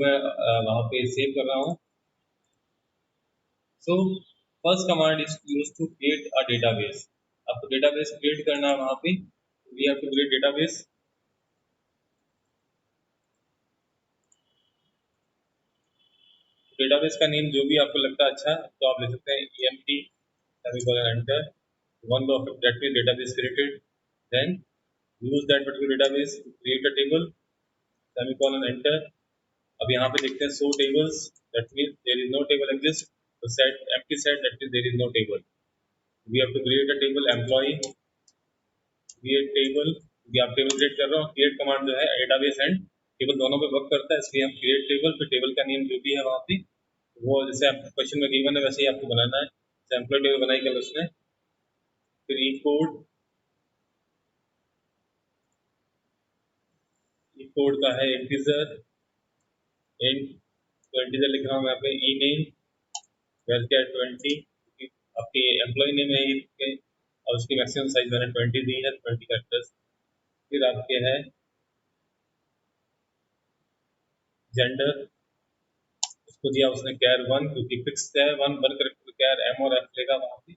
मैं वहाँ पे सेव कर रहा हूँ। So first command is use to create a database. आपको डेटाबेस क्रिएट करना है वहाँ पे, we have to create database. Database का नेम जो भी आपको लगता है अच्छा तो आप ले सकते हैं, EMP semicolon enter, one of that means database created, then use that particular database to create a table, semicolon enter। अब यहाँ पे देखते हैं show tables, that means there is no table exist, so set empty set, that means there is no table। we have to create a table employee, create table, ये आप table create कर रहा हूँ। create कमांड जो है database and table दोनों पे work करता है, इसलिए हम create टेबल, फिर टेबल का नेम जो भी है वहाँ पे वो जैसे आप क्वेश्चन में गिवन है वैसे ही आपको बनाना है। जैसे एम्प्लॉय टेबल बनाई कल उसने, फिर ई कोड का है इंटीजर, तो इंटीजर लिख रहा हूँ यहाँ पे, ई नेम वेर क्या 20, आपकी एम्प्लॉय नेम है ये, और उसकी मैक्सिमम साइज मैंने 20 दी है, 20 कैरेक्टर्स। फिर आपके है जेंडर, उसको दिया उसने कैर 1, क्योंकि फिक्स है 1 करेक्टर कैर एम और एफ लेगा वहाँ पे।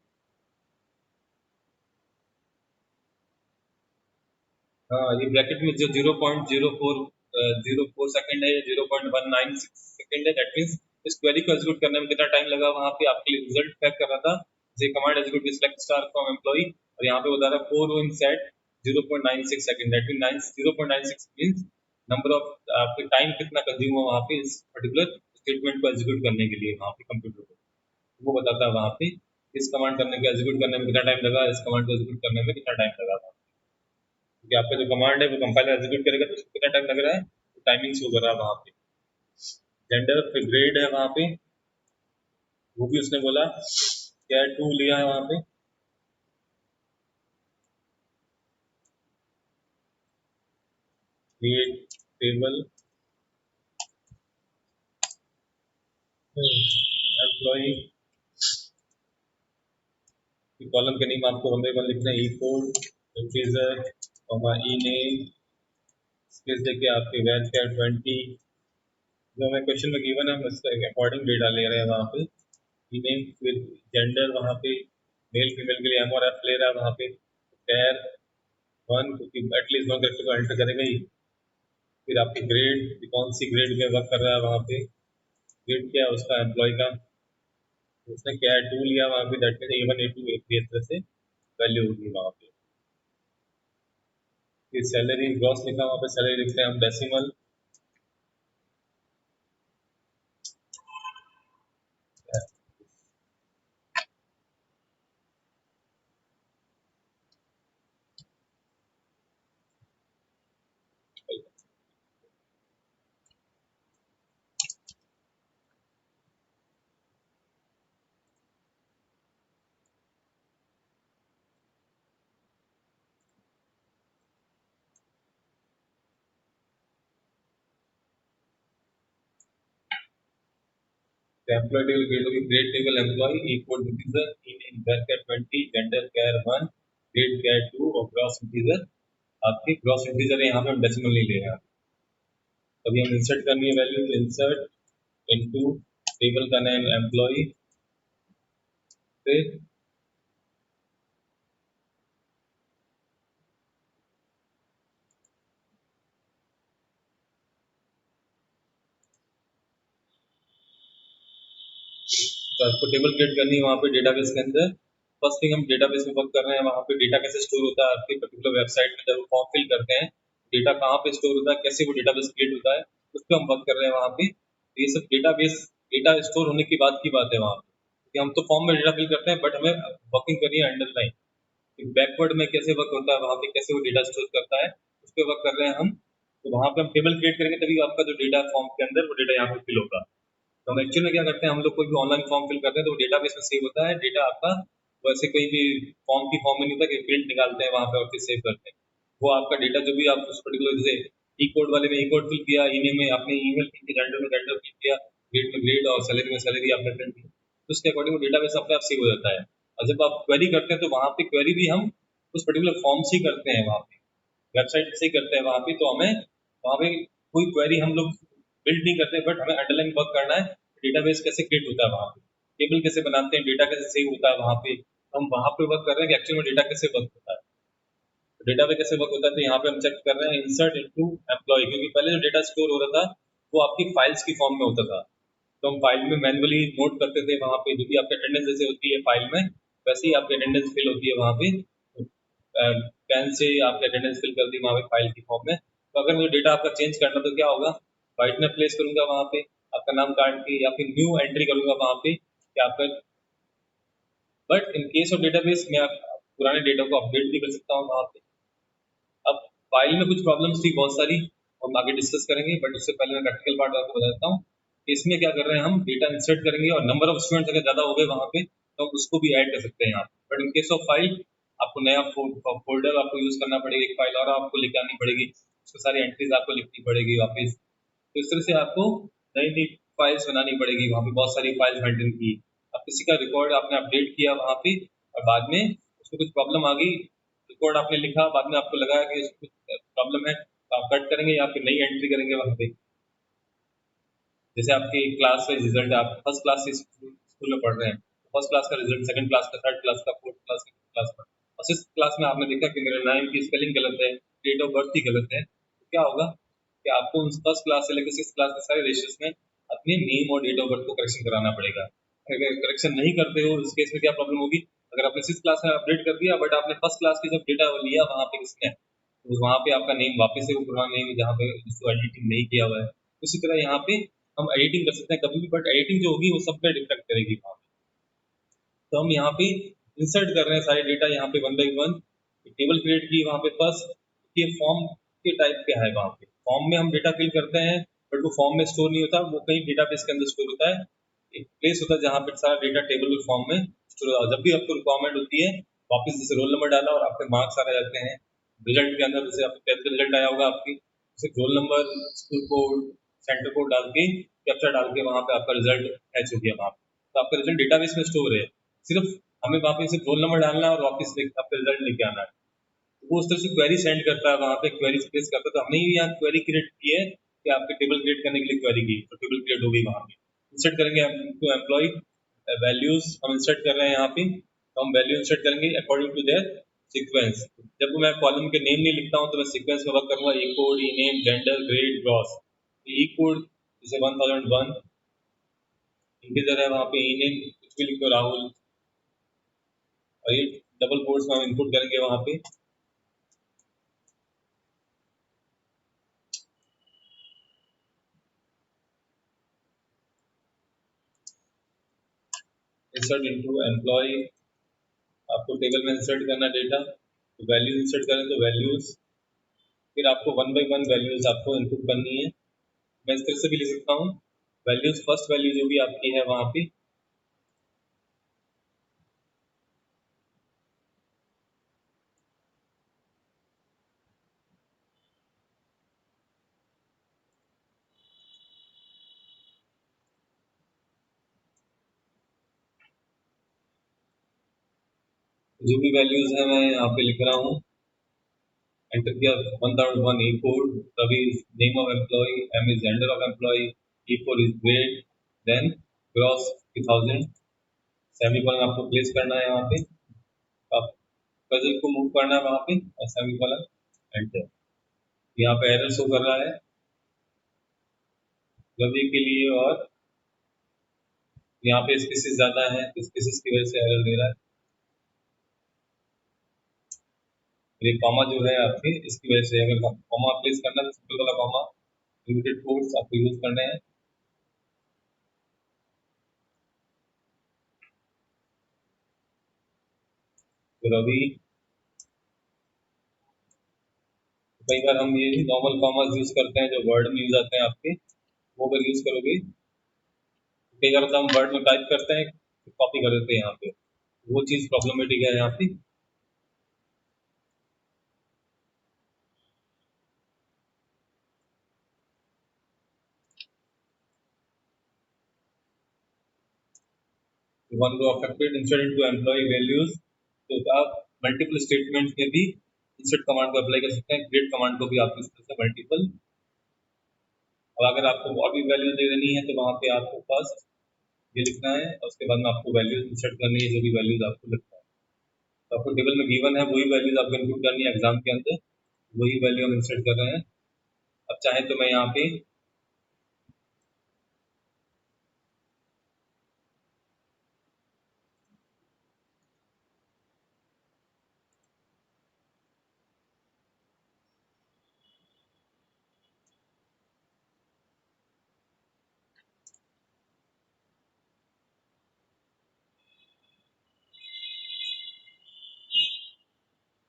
हाँ, ये ब्रैकेट में जो 0.04 सेकंड है या 0.196 सेकंड है, दैट मींस इस क्वेरी को एग्जीक्यूट करने में कितना टाइम लगा वहाँ पे आपके लिए रिजल्ट पैक कर रहा था। ये command execute select star from employ, और यहाँ पे बता रहा है 4 इन set 0.96 second, that means 0.96 means number of आपके टाइम कितना कंज्यूम हुआ वहाँ पे इस पर्टिकुलर स्टेटमेंट को एग्जीक्यूट करने के लिए वहाँ पे कंप्यूटर को, वो बताता है वहाँ पे इस कमांड करने के एग्जीक्यूट करने में कितना टाइम लगा, इस कमांड को एग्जीक्यूट करने में कितना टाइम लगा। क्योंकि आपका जो कमांड है वो कंपाइलर एग्जीक्यूट करेगा तो उसको कितना टाइम लग रहा है, तो टाइमिंग शो कर रहा है वहाँ पे। जेंडर फिर ग्रेड है वहाँ पे, वो भी उसने बोला क्या 2 लिया है वहाँ पे। क्रिएट टेबल एम्प्लॉय, कॉलम के नेम आपको वन बाय वन लिखना है, ई कोड इंटीजर ई नेम स्पेस देके आपके वैल्यू क्या 20, जो हमें क्वेश्चन में गिवन है हम उसके अकॉर्डिंग डेटा ले रहे हैं वहाँ पे। ई नेम फिर जेंडर वहाँ पे मेल फीमेल के लिए एम और एफ ले रहा है वहाँ पे, कैर 1 क्योंकि एटलीस्ट 1 करेक्टर को एंटर करेगा ही। फिर आपकी ग्रेड कौन सी ग्रेड में वर्क कर रहा है वहाँ पे, ग्रेड क्या है उसका एम्प्लॉय का, उसने क्या है 2 लिया वहाँ पे, that mean A1 A2 A3 इस तरह से वैल्यू होगी वहाँ पे। फिर सैलरी ग्रॉस लिखा वहाँ पे, सैलरी लिखते हैं हम डेसिमल, एम्प्लॉय टेबल ग्रेड होगी, grade table employ equal integer in bracket 20, gender char 1, grade char 2 और ग्रॉस इंटीजर, आपकी ग्रॉस इंटीजर है यहाँ पे हम डेसिमल नहीं ले रहे हैं। अभी हम इंसर्ट करनी है वैल्यू, तो इंसर्ट इनटू टेबल का नेम एम्प्लॉय, फिर तो आपको टेबल क्रिएट करनी है वहाँ पे डेटाबेस के अंदर। फर्स्ट थिंग हम डेटाबेस में वर्क कर रहे हैं, वहाँ पे डेटा कैसे स्टोर होता है आपकी पर्टिकुलर वेबसाइट में, जब फॉर्म फिल करते हैं डेटा कहाँ पे स्टोर होता है, कैसे वो डेटाबेस क्रिएट होता है, उस पर हम वर्क कर रहे हैं वहाँ पे। तो ये सब डेटाबेस डेटा स्टोर होने की बात की बात है वहाँ पे, क्योंकि हम तो फॉर्म में डेटा फिल करते हैं बट हमें वर्किंग करनी है अंडरलाइन बैकवर्ड में कैसे वर्क होता है वहाँ पे, कैसे वो डेटा स्टोर करता है, उस पर वर्क कर रहे हैं हम। तो वहाँ पे हम टेबल क्रिएट करेंगे तभी आपका जो डेटा फॉर्म के अंदर वो डेटा यहाँ पे फिल होगा। तो हम एक्चुअली में क्या करते हैं, हम लोग कोई भी ऑनलाइन फॉर्म फिल करते हैं तो डेटाबेस में सेव होता है डेटा आपका, वैसे कोई भी फॉर्म की फॉर्म में नहीं होता कि प्रिंट निकालते हैं वहाँ पे और फिर सेव करते हैं। वो आपका डेटा जो भी आप उस पर्टिकुलर जैसे ई कोड वाले में ई कोड फिल किया, ईमेल में आपने ईमेल फिल किया, जेंडर में जेंडर फिल किया, ग्रेड में ग्रेड और सैलरी में सैलरी आपने फिल की, तो उसके अकॉर्डिंग वो डेटाबेस अपने आप सेव हो जाता है। और जब आप क्वेरी करते हैं तो वहाँ पे क्वेरी भी हम उस पर्टिकुलर फॉर्म से ही करते हैं, वहाँ पे वेबसाइट से ही करते हैं वहाँ पे। तो हमें वहाँ पे कोई क्वेरी हम लोग बिल्ड नहीं करते, बट हमें अंडरलाइन वर्क करना है डेटाबेस कैसे क्रिएट होता है, वहाँ पे टेबल कैसे बनाते हैं, डेटा कैसे सेव होता है वहाँ पे। हम वहाँ पे वर्क कर रहे हैं कि एक्चुअली में डेटा कैसे वर्क होता है, डेटा पे कैसे वर्क होता है। तो यहाँ पे हम चेक कर रहे हैं इंसर्ट इनटू एम्प्लॉय, क्योंकि पहले जो डेटा स्टोर हो रहा था वो आपकी फाइल्स की फॉर्म में होता था, तो हम फाइल में मैनुअली नोट करते थे वहाँ पे, जो भी आपकी अटेंडेंस जैसे होती है फाइल में वैसे ही आपकी अटेंडेंस फिल होती है वहाँ पे। पेन से आपकी अटेंडेंस फिल कर दी वहाँ पे फाइल की फॉर्म में। तो अगर मुझे डेटा आपका चेंज करना तो क्या होगा, वाइट में प्लेस करूंगा वहाँ पे आपका नाम काट के, या फिर न्यू एंट्री करूंगा वहाँ पे कि आपका। But in case of database मैं पुराने डेटा को अपडेट भी कर सकता हूँ वहाँ पे। अब फाइल में कुछ प्रॉब्लम्स थी बहुत सारी, हम आगे डिस्कस करेंगे, बट उससे पहले मैं प्रैक्टिकल पार्ट आपको बता देता हूँ कि इसमें क्या कर रहे हैं, हम डेटा इंसर्ट करेंगे और नंबर ऑफ स्टूडेंट्स अगर ज़्यादा हो गए वहाँ पे तो हम उसको भी ऐड कर सकते हैं यहाँ पे। But in case of file आपको नया फोल्डर आपको यूज़ करना पड़ेगा, एक फाइल और आपको लेके आनी पड़ेगी, उसमें सारी एंट्रीज आपको लिखनी पड़ेगी वापस। तो इस तरह से आपको नई नई फाइल्स बनानी पड़ेगी, वहाँ पे बहुत सारी फाइल्स मेंटेन की। अब किसी का रिकॉर्ड आपने अपडेट किया वहाँ पे और बाद में उसको कुछ प्रॉब्लम आ गई, रिकॉर्ड आपने लिखा, बाद में आपको लगा कि इसमें कुछ प्रॉब्लम है, तो आप कट करेंगे या फिर नई एंट्री करेंगे वहाँ पे। जैसे आपकी क्लास वाइज रिजल्ट है, आप फर्स्ट क्लास से स्कूल में पढ़ रहे हैं, फर्स्ट क्लास का रिजल्ट, सेकंड क्लास का, थर्ड क्लास का, फोर्थ क्लास का, फिफ्थ क्लास का, और सिक्स क्लास में आपने देखा कि मेरा नाम की स्पेलिंग गलत है, डेट ऑफ बर्थ ही गलत है, तो क्या होगा कि आपको फर्स्ट क्लास से लेकर सिक्स क्लास के सारे रेशियोज में अपने नेम और डेट ऑफ बर्थ को करेक्शन कराना पड़ेगा। अगर करेक्शन नहीं करते हो इस केस में क्या प्रॉब्लम होगी, अगर आपने सिक्स क्लास में अपडेट कर दिया बट आपने फर्स्ट क्लास की जब डेटा लिया वहाँ पे किसने, तो वहाँ पे आपका नेम वापस से वो पुराना नेम जहाँ पे जिसको एडिटिंग नहीं किया हुआ है। उसी तरह यहाँ पे हम एडिटिंग कर सकते हैं कभी भी, बट एडिटिंग जो होगी वो सब पे डिफेक्ट करेगी वहाँ पे। तो हम यहाँ पे इंसर्ट कर रहे हैं सारे डेटा यहाँ पे one by one, table create की वहाँ पे फर्स्ट, ये फॉर्म के टाइप क्या है वहाँ पे, फॉर्म में हम डेटा फिल करते हैं बट वो फॉर्म में स्टोर नहीं होता, वो कहीं डेटाबेस के अंदर स्टोर होता है, एक प्लेस होता है जहाँ पे सारा डेटा टेबल फॉर्म में स्टोर होता है। जब भी आपको रिक्वायरमेंट होती है वापस जैसे रोल नंबर डाला और आपके मार्क्स आ जाते हैं रिजल्ट के अंदर, जैसे आपके टेंथ का रिजल्ट आया होगा आपकी, जैसे roll number, school code, centre code डाल के, कैप्चा डाल के वहाँ पे आपका रिजल्ट मैच हो गया वहाँ पे, तो आपका रिजल्ट डेटाबेस में स्टोर है। सिर्फ हमें वहाँ पे सिर्फ रोल नंबर डालना है और वापस आपका रिजल्ट लेके आना है। वो उस तरह से क्वेरी सेंड करता है वहाँ पे, क्वेरी प्लेस करता है। तो हमने भी यहाँ क्वेरी क्रिएट की है कि आपके टेबल क्रिएट करने के लिए क्वेरी की, तो टेबल क्रिएट हो गई वहाँ पे। इंसर्ट करेंगे हम टू एम्प्लॉय वैल्यूज, हम इंसर्ट कर रहे हैं यहाँ पे, तो हम वैल्यू इंसर्ट करेंगे अकॉर्डिंग टू देयर सीक्वेंस। जब मैं कॉलम के नेम नहीं लिखता हूँ तो मैं सीक्वेंस में वर्क करूंगा, ई कोड, ई नेम, जेंडर, ग्रेड, ग्रॉस। ई कोड जैसे 1001 इंटीजर है, वहाँ पे ई नेम कुछ भी लिख दो राहुल, और ये डबल कोड्स में हम इनपुट करेंगे वहाँ पे। इंसर्ट इनटू एम्प्लॉय, आपको टेबल में इंसर्ट करना डेटा, तो वैल्यूज इंसर्ट करें तो वैल्यूज, फिर आपको वन बाई वन वैल्यूज आपको इनपुट करनी है। मैं इस तरह से भी लिख सकता हूँ, वैल्यूज फर्स्ट वैल्यू जो भी आपकी है वहाँ पे, जो भी वैल्यूज है मैं यहाँ पे लिख रहा हूँ। एंटर किया, 1001 E code, Ravi is name of employ, M is gender of employ, E four is grade, then gross 5000, semicolon आपको प्लेस करना है यहाँ पे, आप पजल को मूव करना है वहाँ पे और सेमीकोलन एंटर। यहाँ पे एरर शो कर रहा है रवि के लिए, और यहाँ पे स्पेसिस ज्यादा है, स्पेसिस की वजह से एरर दे रहा है। ये कॉमा जो है आपके इसकी वजह से, अगर कॉमा प्लेस करना है तो सिंपल वाला कॉमा, लिमिटेड कोट्स आपको यूज करने हैं। तो रवि, कई बार हम ये नॉर्मल कॉमा यूज करते हैं जो वर्ड में यूज आते हैं आपके, वो अगर यूज करोगे, कई बार तो हम वर्ड में टाइप करते हैं कॉपी कर देते हैं यहाँ पे, वो चीज प्रॉब्लमेटिक है यहाँ पे। One row affected, insert into employ values, तो आप मल्टीपल स्टेटमेंट में भी इंसर्ट कमांड को अप्लाई कर सकते हैं, क्रिएट कमांड को भी आप इस तरह से मल्टीपल अब अगर आपको और भी वैल्यू दे देनी है तो वहाँ पे आपको फर्स्ट ये लिखना है और उसके बाद में आपको वैल्यूज इंसर्ट करनी है, जो भी वैल्यूज आपको लगता है। तो आपको टेबल में गिवन है वही वैल्यूज आपको इनपुट करनी है एग्जाम के अंदर, वही वैल्यू हम इंसर्ट कर रहे हैं। अब चाहे तो मैं यहाँ पे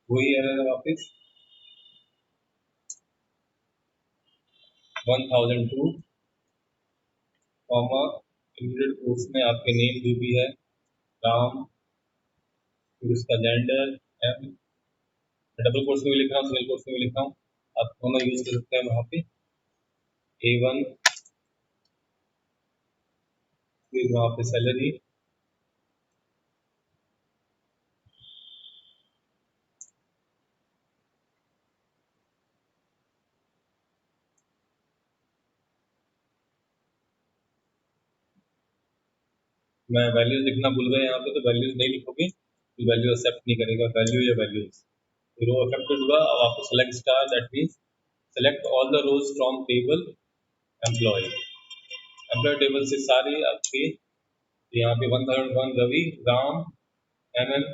वही एरर है वापस 1002 कॉमा इंक्लूडेड कोर्स में आपके नेम जो भी है राम, फिर उसका जेंडर एम, डबल कोर्स में भी लिख रहा हूँ सिंगल कोर्स में भी लिख रहा हूँ, आप दोनों यूज कर सकते हैं वहाँ पे। A1, फिर वहाँ पे सैलरी, मैं वैल्यूज लिखना भूल गया यहाँ पे, तो वैल्यूज नहीं लिखोगे तो वैल्यू एक्सेप्ट नहीं करेगा, वैल्यू या वैल्यूज। फिर वो एक्सेप्टेड हुआ। अब आपको select star, that means select all the rows from table employ. Employ table से सारे आपके यहाँ पे 1001 रवि, राम, एनएन।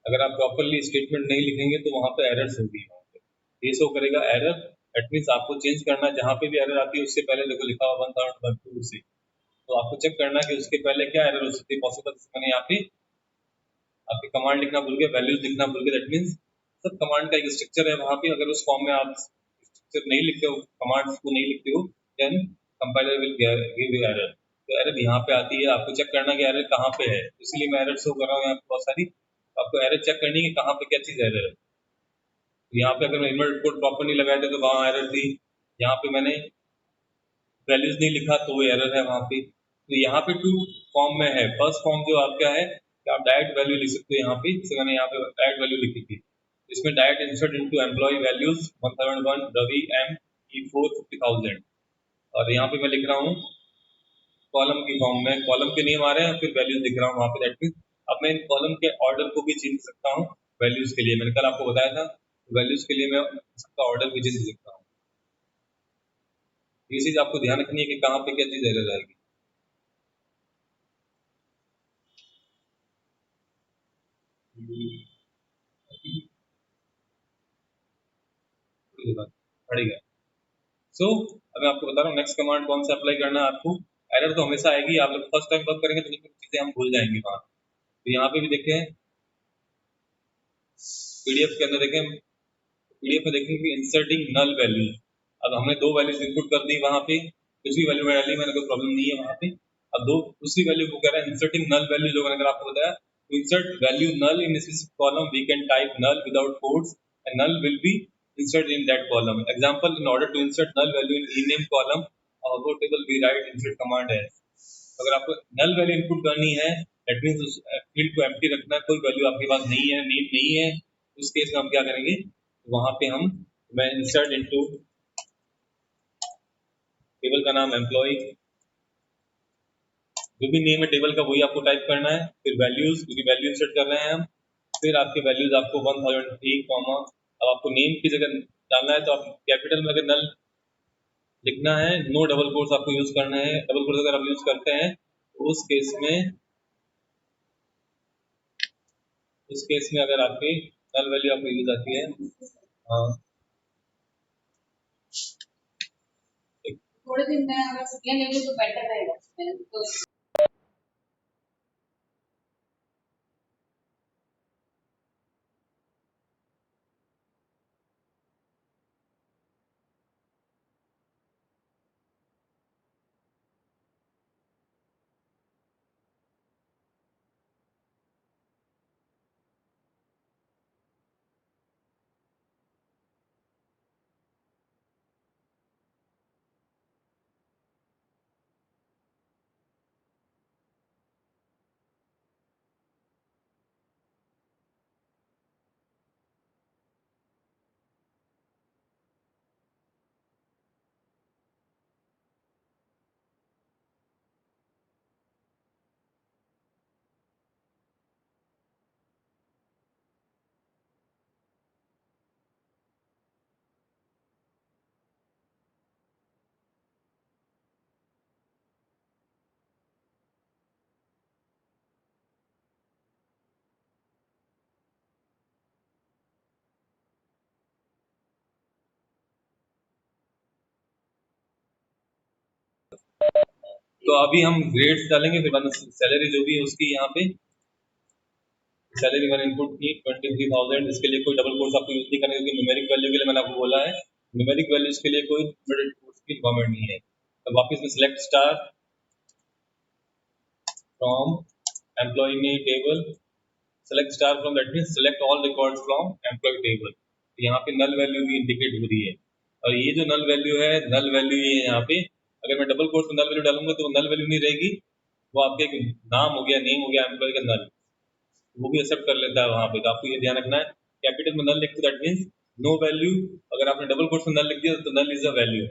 अगर आप प्रॉपरली स्टेटमेंट नहीं लिखेंगे तो वहाँ पे एरर्स होगी, वहाँ पे ये शो करेगा एरर। दैट मीन्स आपको चेंज करना है, जहाँ पे भी एरर आती है उससे पहले देखो लिखा हुआ 1012 से, तो आपको चेक करना है कि उसके पहले क्या एरर हो सकती है पॉसिबल। मैंने यहाँ पे आपके कमांड लिखना भूल गए, वैल्यूज लिखना भूल गए, दैट मीन्स सब कमांड का एक स्ट्रक्चर है वहाँ पे, अगर उस फॉर्म में आप स्ट्रक्चर नहीं लिखते हो, कमांड्स को नहीं लिखते हो, then compiler will give you error. तो एरर यहाँ पे आती है, आपको चेक करना कि एरर कहाँ पे है, इसलिए मैं एरर शो कर रहा हूँ यहाँ पे बहुत सारी। तो आपको एरर चेक करनी है कि कहाँ पे क्या चीज़ एरर है। तो यहाँ पे अगर मैं इनवर्ट कोड प्रॉपर नहीं लगाया था तो वहाँ एरर थी, यहाँ पे मैंने वैल्यूज नहीं लिखा तो वो एरर है वहाँ पे। तो यहाँ पे टू फॉर्म में है, फर्स्ट फॉर्म जो आपका है कि आप डायरेक्ट वैल्यू लिख सकते हो यहाँ पे, जैसे मैंने यहाँ पे डायरेक्ट वैल्यू लिखी थी। इसमें direct insert into employ values 1001 Ravi M E4 50,000, और यहाँ पे मैं लिख रहा हूँ कॉलम की फॉर्म में, कॉलम के नेम आ रहे हैं फिर वैल्यूज लिख रहा हूँ वहाँ पे। दैट मीन्स अब मैं इन कॉलम के ऑर्डर को भी चेंज सकता हूँ वैल्यूज के लिए, मैंने कल आपको बताया था वैल्यूज के लिए मैं इसका ऑर्डर भी चेंज सकता हूँ। ये चीज आपको ध्यान रखनी है कि कहाँ पे क्या चीज एरर आएगी। पड़ेगा। सो अब मैं आपको बता रहा हूँ नेक्स्ट कमांड कौन सा अप्लाई करना है आपको। एरर तो हमेशा आएगी, आप लोग फर्स्ट टाइम वर्क करेंगे तो कुछ चीजें हम भूल जाएंगे वहाँ। तो यहाँ पे भी देखें पीडीएफ के अंदर, देखें पीडीएफ में देखें कि इंसर्टिंग नल वैल्यू। अब हमने दो वैल्यूज इनपुट कर दी वहाँ पे, कुछ भी वैल्यू डाली मैंने, कोई प्रॉब्लम नहीं है वहाँ पे। अब दो दूसरी वैल्यू को कह रहा है इंसर्टिंग नल वैल्यू, जो मैंने अगर आपको बताया to insert value null in a specific column we can type null without quotes and null will be inserted in that column. Example, in order to insert null value in ename column our table we write insert command as। अगर आपको null value input करनी है that means उस field को empty रखना है, कोई value आपके पास नहीं है, नेम नहीं है, उस केस में हम क्या करेंगे, वहां पे हम मैं इंसर्ट इनटू टेबल का नाम एम्प्लॉय, जो भी नेम है टेबल का वही आपको टाइप करना है, फिर वैल्यूज क्योंकि वैल्यू इंसर्ट कर रहे हैं हम, फिर आपके वैल्यूज आपको 1003 कॉमा। अब आपको नेम की जगह डालना है तो आप कैपिटल में अगर नल लिखना है, नो डबल कोट्स आपको यूज करना है। डबल कोट्स अगर आप यूज करते हैं तो उस केस में अगर आपकी नल वैल्यू आपको यूज आती है, हाँ थोड़े दिन में अगर छुट्टियां लेंगे तो बेटर रहेगा तो। तो अभी हम ग्रेड्स डालेंगे, फिर सैलरी जो भी है उसकी यहाँ पे सैलरी वन इनपुट की 23,000। इसके लिए कोई डबल कोर्स आपको यूज नहीं करना, क्योंकि न्यूमेरिक वैल्यू के लिए मैंने आपको बोला है न्यूमेरिक वैल्यूज के लिए कोई कोर्स की रिक्वायरमेंट नहीं है। तो वापस में select star from employ name table, select star from that means select all records from employ table. यहाँ पे नल वैल्यू भी इंडिकेट हो रही है, और ये जो नल वैल्यू है, नल वैल्यू ये है यहाँ पे। अगर मैं डबल कोर्स में नल वैल्यू डालूंगा तो वो नल वैल्यू नहीं रहेगी, वो आपके एक नाम हो गया, नेम हो गया एम्प्लॉय का नल, वो भी एक्सेप्ट कर लेता है वहां पे। तो आपको ये ध्यान रखना है, कैपिटल में नल लिखते दैट मींस नो वैल्यू, अगर आपने डबल कोट्स में नल लिख दिया तो नल इज अ वैल्यू।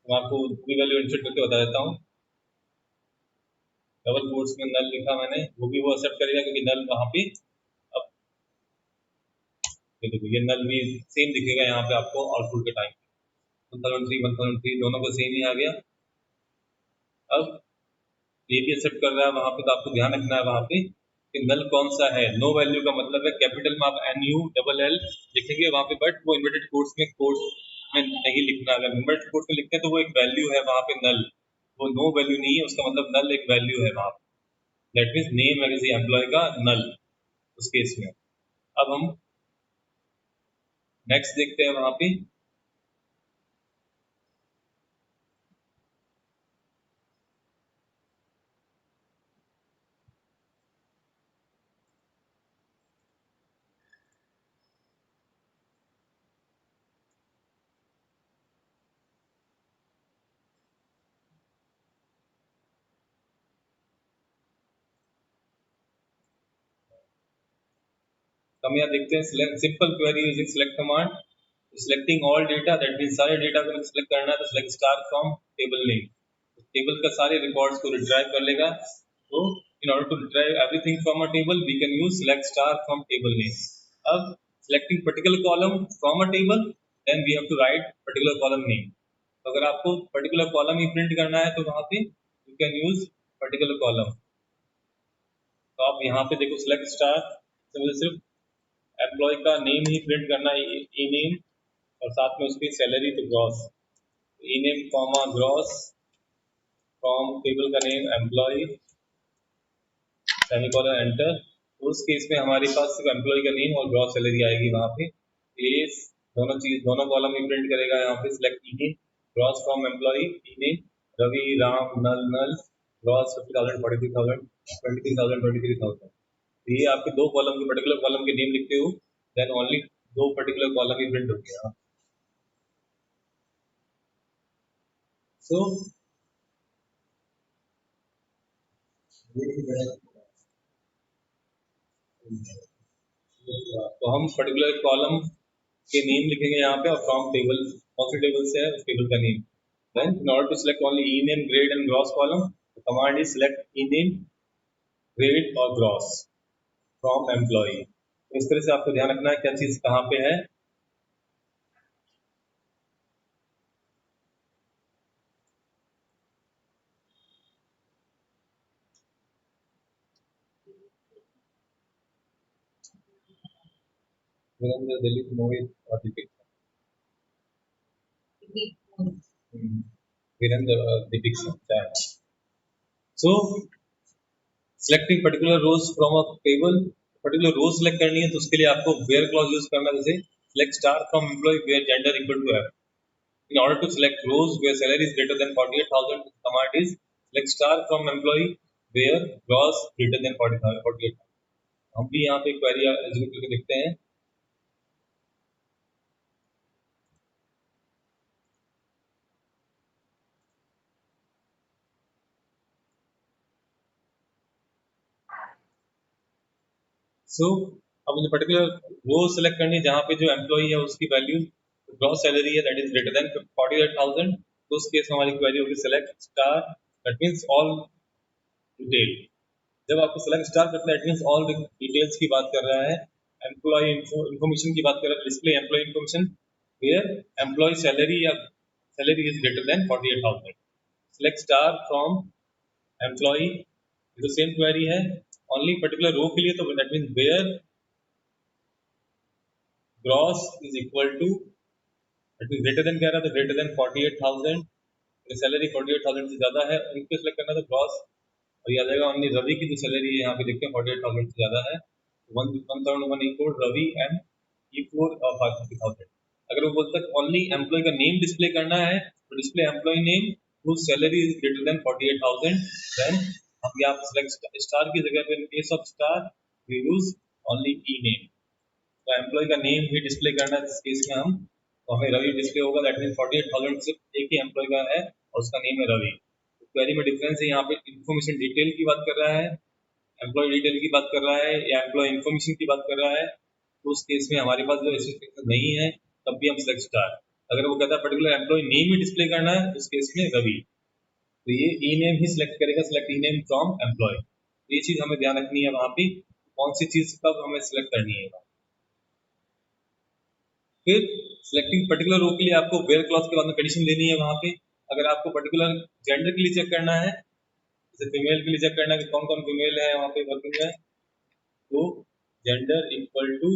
मैं आपको पूरी वैल्यू इंसर्ट करके बता देता हूँ। डबल कोट्स में नल लिखा मैंने, वो भी वो एक्सेप्ट करेगा क्योंकि नल वहां पे। अब ये देखो, ये नल भी सेम दिखेगा यहाँ पे आपको आउटपुट के टाइम। 1003 दोनों को सेम ही आ गया। अब ये भी एक्सेप्ट कर रहा है वहां पे, तो आपको ध्यान रखना है वहां पे कि नल कौन सा है। नो वैल्यू का मतलब है कैपिटल में आप NU लिखेंगे वहां पे, बट वो इन्वर्टेड कोट्स में नहीं लिखना। अगर इन्वर्टेड कोट्स में लिखते हैं तो वो एक वैल्यू है वहां पे नल, वो नो वैल्यू नहीं है, उसका मतलब नल एक वैल्यू है वहां पे। दैट मीन्स नेम है किसी एम्प्लॉय का नल उस केस में। अब हम नेक्स्ट देखते हैं वहां पे। हम यहाँ देखते हैं select simple query using select command, selecting all data, that means सारे डेटा को सिलेक्ट करना है। तो select star from table name, table का सारे रिकॉर्ड्स को रिट्राइव कर लेगा। तो in order to retrieve everything from a table we can use select star from table name. अब selecting particular column from a table, then we have to write particular column name. तो अगर आपको particular column ही print करना है तो वहां पे you can use particular column. तो आप यहाँ पे देखो सिलेक्ट स्टार से मुझे सिर्फ एम्प्लॉय का नेम ही प्रिंट करना है, ई नेम, और साथ में उसकी सैलरी तो gross, E name comma gross from table का नेम एम्प्लॉय सेमीकोलन एंटर। तो उस केस में हमारे पास सिर्फ एम्प्लॉय का नेम और ग्रॉस सैलरी आएगी वहां पे। ये दोनों चीज दोनों कॉलम ही प्रिंट करेगा यहाँ पे। Select E name gross from employ E name Ravi Ram null null gross 50,000 43,000 23,000 23,000। ये आपके दो कॉलम के पर्टिकुलर कॉलम के नेम लिखते हो, देन ओनली दो पर्टिकुलर कॉलम ही प्रिंट होते हैं। सो तो हम पर्टिकुलर कॉलम के नेम लिखेंगे यहाँ पे, और फ्रॉम टेबल कौन सी टेबल से है उस टेबल का name. Then in order to select only E name grade and gross column, command is select E name grade और ग्रॉस फ्रॉम एम्प्लॉय। इस तरह से आपको ध्यान रखना है क्या चीज कहाँ पे है। वीरेंद्र दिलीप मोहित और Deepika, Virendra Deepika. So selecting particular rows from a table, particular rows select करनी है तो उसके लिए आपको वेयर क्लॉज यूज करना है। जैसे select star from employ where gender equal to F. In order to select rows where salary is greater than 48,000, the command is select star from employee where gross greater than 48,000। हम भी यहाँ पे query execute करके देखते हैं। सो अब मुझे particular रो select करनी है जहाँ पे जो एम्प्लॉई है उसकी वैल्यू ग्रॉस सैलरी है दैट इज ग्रेटर देन 48,000। तो उस केस में हमारी क्वेरी होगी select star, that means all detail. जब आपको सेलेक्ट स्टार करना है दैट मीन्स ऑल डिटेल्स की बात कर रहा है, एम्प्लॉय इन्फॉर्मेशन की बात कर रहा है, display employ information where employ salary या salary is greater than 48,000। Select star from employ, जो सेम क्वेरी है ओनली पर्टिकुलर रो के लिए, तो that means where gross is equal to greater than कह रहा है तो ग्रेटर देन 48,000, सैलरी 48,000 से ज़्यादा है उनको सिलेक्ट करना तो ग्रॉस, और ये आ जाएगा ओनली रवि की जो सैलरी है यहाँ पे देखते हैं 48,000 से ज़्यादा है, 1,1 इक्वल रवि एंड E4 और 50,000। अगर वो बोलता है ओनली एम्प्लॉय का नेम डिस्प्ले करना है तो display employ name whose salary is greater than 48,000, then हम यहाँ पे सिलेक्ट स्टार की जगह पे in case of star we use only E name, तो एम्प्लॉय का नेम भी डिस्प्ले करना है इस केस में हम, तो हमें रवि डिस्प्ले होगा, दैट मीन 48,000 सिर्फ एक ही एम्प्लॉय का है और उसका नेम है रवि। क्वेरी में डिफरेंस है, यहाँ पे इन्फॉर्मेशन डिटेल की बात कर रहा है, एम्प्लॉय डिटेल की बात कर रहा है या एम्प्लॉय इन्फॉर्मेशन की बात कर रहा है, तो उस केस में हमारे पास जो स्पेसिफिकेशन नहीं है तब भी हम सिलेक्ट स्टार। अगर वो कहता है पर्टिकुलर एम्प्लॉय नेम ही डिस्प्ले करना है उस केस में रवि, तो ये ई नेम ही सिलेक्ट करेगा, select E name from employ. ये चीज हमें ध्यान रखनी है वहाँ पे कौन सी चीज कब हमें सिलेक्ट करनी है। फिर सिलेक्टिंग पर्टिकुलर रो के लिए आपको वेयर क्लॉज के बाद में कंडीशन देनी है वहाँ पे। अगर आपको पर्टिकुलर जेंडर के लिए चेक करना है, जैसे फीमेल के लिए चेक करना है कि कौन कौन फीमेल है वहाँ पे वर्किंग में, तो जेंडर इक्वल टू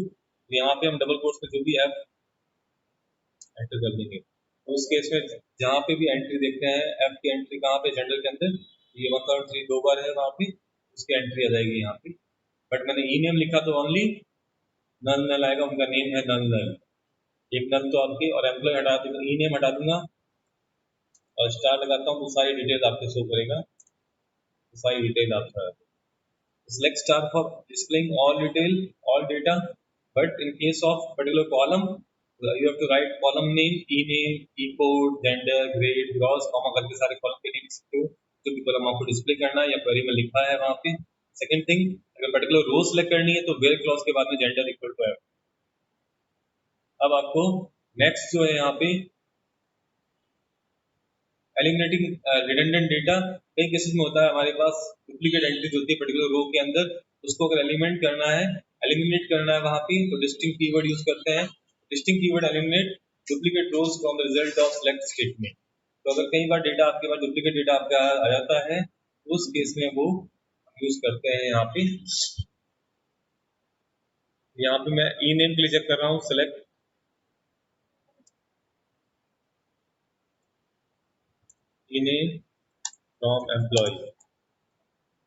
यहाँ पे हम डबल कोट्स में जो भी एफ एंटर कर देंगे, तो उस केस में जहाँ पे भी एंट्री देखते हैं एफ की एंट्री कहाँ पे जेंडर के अंदर, ये 1,3 दो बार है वहाँ पे, उसकी एंट्री आ जाएगी यहाँ पे। बट मैंने ई नेम लिखा तो ओनली नल नल आएगा, उनका नेम है नल नल, एक नल तो आपकी, और एम्प्लॉय हटा दूंगा, ई नेम हटा दूंगा और स्टार लगाता हूँ तो सारी डिटेल आपको शो करेगा, तो सारी डिटेल आपका select star for displaying all detail, all data, but in case of particular column you have to write column name, e name, e code, gender, grade, gross, comma करके सारे column के names को जो भी column आपको display करना है या क्वेरी में लिखा है वहाँ पे। सेकंड थिंग, अगर पर्टिकुलर रो सिलेक्ट करनी है तो वेयर क्लॉज के बाद में जेंडर इक्वल टू है। अब आपको नेक्स्ट जो है यहाँ पे एलिमिनेटिंग रिडंडेंट डेटा, कई केसेस में होता है हमारे पास डुप्लीकेट एंट्रीज होती है पर्टिकुलर रो के अंदर, उसको अगर एलिमिनेट करना है, एलिमिनेट करना है वहाँ पे, तो डिस्टिंक्ट कीवर्ड यूज करते हैं, distinct keyword eliminate duplicate rows from the result of select statement. तो अगर कई बार डेटा आपके पास डुप्लीकेट डेटा आपका आ जाता है तो उस केस में वो यूज करते हैं यहाँ पे। यहाँ पे मैं ई नेम के लिए चेक कर रहा हूँ, select E name from employ,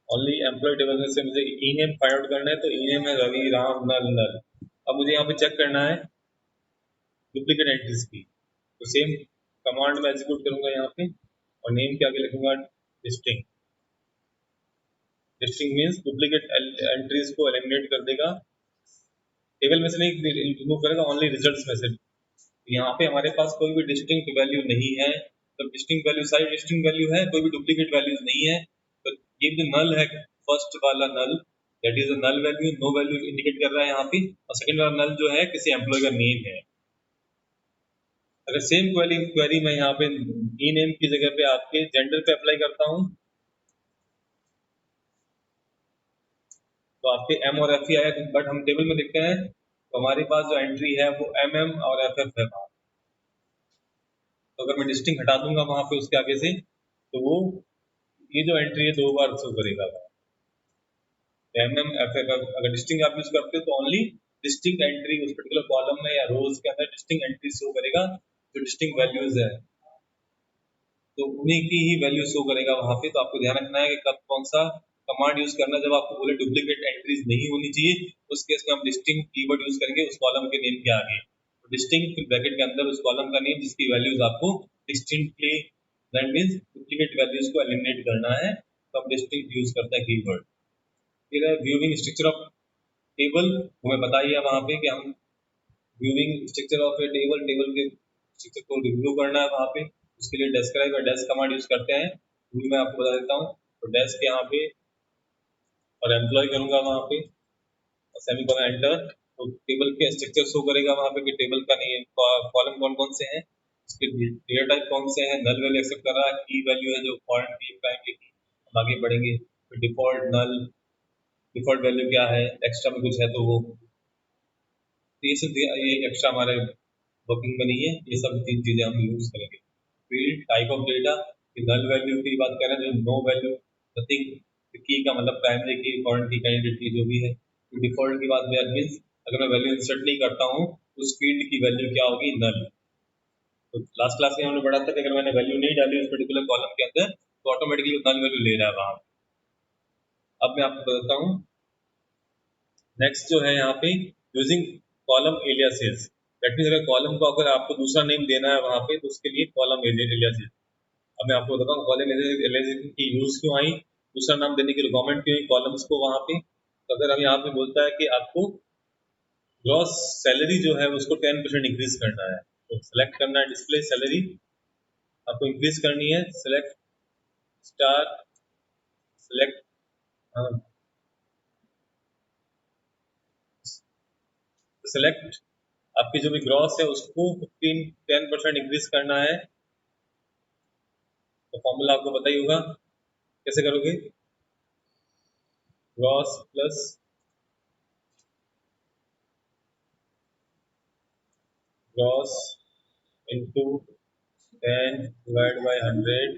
only employ table में से मुझे ई नेम फाइंड आउट करना है, तो ई नेम है रवि राम नल नल। अब मुझे यहाँ पे चेक करना है डुप्लीकेट एंट्रीज की, तो सेम कमांड में एग्जीक्यूट करूंगा यहाँ पे और नेम के आगे लिखूंगा distinct. Distinct means duplicate entries को एलिमिनेट कर देगा, टेबल में से नहीं रिमूव करेगा, ओनली रिजल्ट्स में से। यहाँ पे हमारे पास कोई भी डिस्टिंक्ट वैल्यू नहीं है, तो डिस्टिंक्ट वैल्यू सारी डिस्टिंक्ट वैल्यू है, कोई भी डुप्लीकेट वैल्यूज नहीं है, तो ये जो नल है फर्स्ट वाला null that is a null value, no value indicate कर रहा है यहाँ पे, और सेकंड वाला नल जो है किसी एम्प्लॉय का नेम है। अगर सेम क्वेरी मैं यहाँ पे ई नेम की जगह पे आपके जेंडर पे अप्लाई करता हूँ तो आपके एम और एफ ही आया, बट हम टेबल में देखते हैं तो हमारे पास जो एंट्री है वो एम एम और एफ एफ है वहाँ। तो अगर मैं डिस्टिंग हटा दूंगा वहां पे उसके आगे से, तो वो ये जो एंट्री है दो बार शो करेगा। एम एम एफ एफ अगर डिस्टिंग आप यूज करते हो तो ओनली डिस्टिंग एंट्री उस पर्टिकुलर कॉलम में या रोज के अंदर डिस्टिंग एंट्री शो करेगा, जो डिस्टिंग वैल्यूज है तो उन्हीं की ही वैल्यू शो करेगा वहां पे। तो आपको ध्यान रखना है कि कब कौन सा कमांड यूज करना है, जब आपको बोले डुप्लीकेट एंट्रीज नहीं होनी चाहिए उस केस में हम डिस्टिंग कीवर्ड यूज करेंगे उस कॉलम के नेम के आगे, तो डिस्टिंग फिर ब्रैकेट के अंदर उस कॉलम का नेम जिसकी वैल्यूज आपको distinctly, that means duplicate values को एलिमिनेट करना है, तो हम डिस्टिंक्ट यूज करते हैं कीवर्ड। फिर है व्यूइंग स्ट्रक्चर ऑफ टेबल, हमें बताइए वहां पे कि हम viewing structure of A table, table के स्ट्रक्चर को रिव्यू करना है वहां पे, उसके लिए डेस्क्राइब और डेस्क कमांड यूज करते हैं, वो मैं आपको बता देता हूँ। तो डेस्क यहाँ पे और एम्प्लॉय करूंगा वहां पे सेमीकोलन एंटर, तो टेबल के स्ट्रक्चर शो करेगा वहां पे कि टेबल का नेम कॉलम कौन कौन से हैं, उसके डेटा टाइप कौन से हैं, नल वैल्यू एक्सेप्ट कर रहा है, की वैल्यू है जो फॉरेन की प्राइम की, हम आगे बढ़ेंगे। फिर डिफॉल्ट नल, डिफॉल्ट वैल्यू क्या है, एक्स्ट्रा में कुछ है तो वो, तो ये सब ये एक्स्ट्रा हमारे वर्किंग में नहीं है, ये सब तीन चीजें हम यूज करेंगे। Field type of data, null value की बात करें जो नो वैल्यू नथिंग, की का मतलब प्राइमरी की, फॉरेन की, कैंडिडेट की जो भी है। तो डिफॉल्ट की बात में मीन्स अगर मैं वैल्यू इंसर्ट नहीं करता हूँ उस फील्ड की वैल्यू क्या होगी, नल। तो लास्ट क्लास में हमने पढ़ा था कि अगर मैंने वैल्यू नहीं डाली उस पर्टिकुलर कॉलम के अंदर तो ऑटोमेटिकली उतना वैल्यू ले रहा है वहां। अब मैं आपको बताता हूँ नेक्स्ट जो है यहाँ पे using column aliases. That means अगर कॉलम को अगर आपको दूसरा नेम देना है वहां पे तो उसके लिए कॉलम एलियासेस। अब मैं आपको बताता हूँ कॉलम एलियासेस की यूज क्यों आई, दूसरा नाम देने की रिक्वायरमेंट क्यों आई कॉलम्स को वहां पे। तो अगर हम यहाँ पे बोलता है कि आपको ग्रॉस सैलरी जो है उसको 10% इंक्रीज करना है, तो सेलेक्ट करना है डिस्प्ले सैलरी, आपको इंक्रीज करनी है, सेलेक्ट स्टार, सेलेक्ट सेलेक्ट आपकी जो भी ग्रॉस है उसको 10% इंक्रीज करना है। तो फॉर्मूला आपको पता ही होगा, कैसे करोगे, ग्रॉस प्लस ग्रॉस इंटू 10/100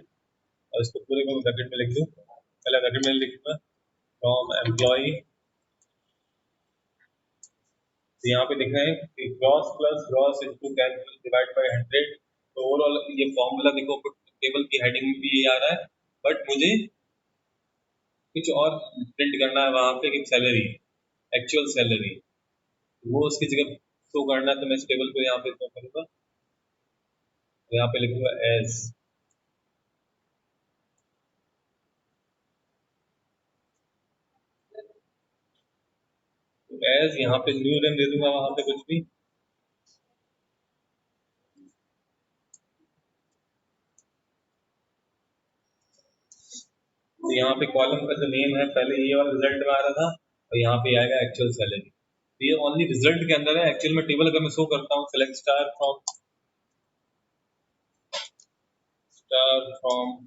और इसको पूरे को ब्रैकेट में लिख दूँ, पहले ब्रैकेट में लिखूंगा फ्रॉम एम्प्लॉय। तो यहाँ पे लिखना है कि ग्रॉस प्लस ग्रॉस इंटू 10/100। तो ओवरऑल ये फॉर्मूला देखो टेबल की हेडिंग में भी ये आ रहा है, बट मुझे कुछ और प्रिंट करना है वहां पे कि सैलरी, एक्चुअल सैलरी, वो उसकी जगह शो करना है। तो मैं इस टेबल को यहाँ पे शो करूंगा, तो यहाँ पे लिखूंगा एज, एज यहाँ पे न्यू नेम दे दूंगा वहां पे कुछ भी। तो यहाँ पे कॉलम का जो नेम है पहले ये वाला रिजल्ट में आ रहा था और यहाँ पे आएगा एक्चुअल सैलरी। तो ये ओनली रिजल्ट के अंदर है, एक्चुअल में टेबल अगर मैं शो करता हूँ सेलेक्ट स्टार फ्रॉम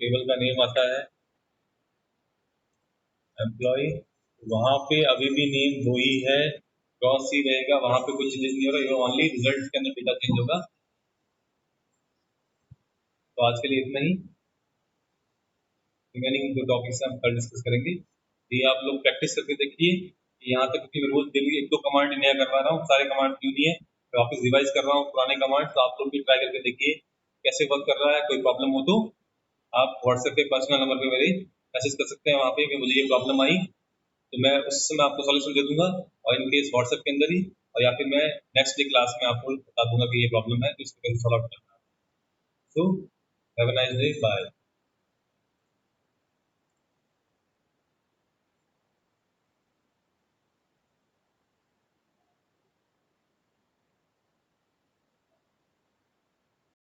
टेबल का नेम आता है एम्प्लॉय, वहां पे अभी भी नेम वही है, क्रॉस ही रहेगा, वहां पे कुछ चेंजेस नहीं हो रहा, ये ओनली रिजल्ट के अंदर डेटा चेंज होगा। तो आज के लिए इतना ही, रिमेनिंग दो टॉपिक्स हम कल डिस्कस करेंगे। ये आप लोग प्रैक्टिस करके देखिए कि यहाँ तक कि मैं रोज डेली एक दो कमांड नया करवा रहा हूँ, सारे कमांड क्यों नहीं है, मैं वापस रिवाइज कर रहा हूँ पुराने कमांड। तो आप लोग भी ट्राई करके देखिए कैसे वर्क कर रहा है। कोई प्रॉब्लम हो तो आप व्हाट्सएप पे पर्सनल नंबर पे मेरे मैसेज कर सकते हैं वहाँ पे कि मुझे ये प्रॉब्लम आई, तो मैं उस समय आपको सॉल्यूशन दे दूंगा, और इन केस व्हाट्सएप के अंदर ही, और या फिर मैं नेक्स्ट डे क्लास में आपको बता दूंगा कि ये प्रॉब्लम है तो इसको कैसे सॉल्व करना है। So have a nice day, bye.